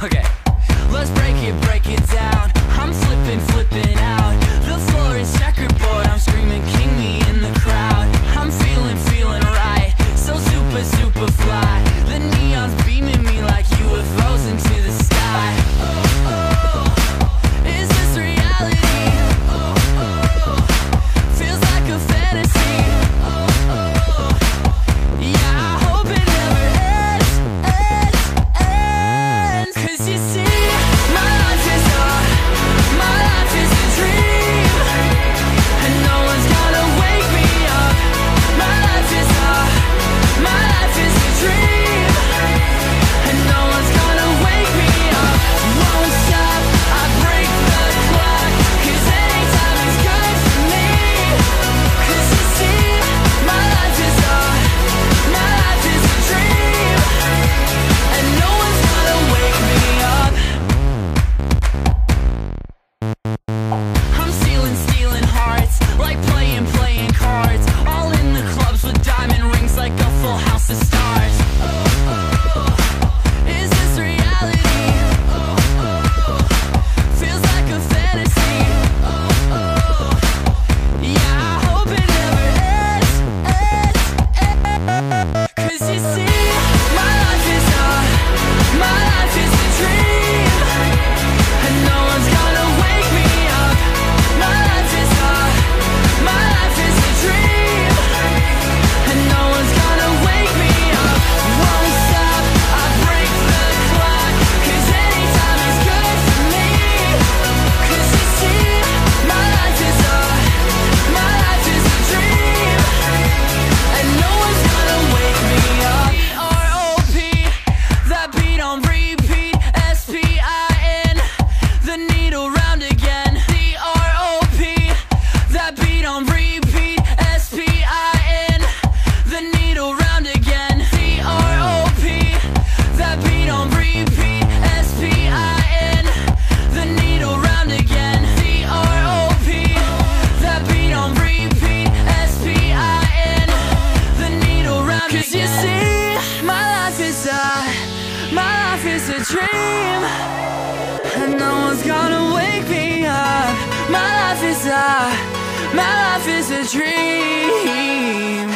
Okay, let's break it down. I'm flipping out. The floor is checkerboard. I'm screaming, king me in the crowd. I'm feeling right. So super fly. The neon's beaming me like UFOs into the sky. Is this reality? Feels like a fantasy. Yeah, I hope it never ends. 'Cause you see, my life is a dream, and no one's gonna wake me up. My life is a dream, and no one's gonna wake me up. Won't stop, I break the clock, 'cause anytime is good for me. 'Cause you see, my life is a dream, and no one's gonna wake me up. I'm stealing hearts, like playing cards. All in the clubs with diamond rings, like a full house of stars. Is this reality? Feels like a fantasy. Yeah, I hope it never ends. 'Cause you see, my life is a dream, and no one's gonna wake me up. My life is a dream, and no one's gonna wake me up. Won't stop, I break the clock, 'cause anytime is good for me. 'Cause you see, my life is a dream, and no one's gonna wake me up. R.O.P. that beat on repeat. S.P.I.N. the needle round again. D.R.O.P. that beat on repeat. S.P.I.N. the needle round again. D.R.O.P. that beat on repeat. S.P.I.N. the needle round again. D.R.O.P. that beat on repeat. S.P.I.N. the needle round again. 'Cause you see, my life is a dream, and no one's gonna wake me up. My life is a dream.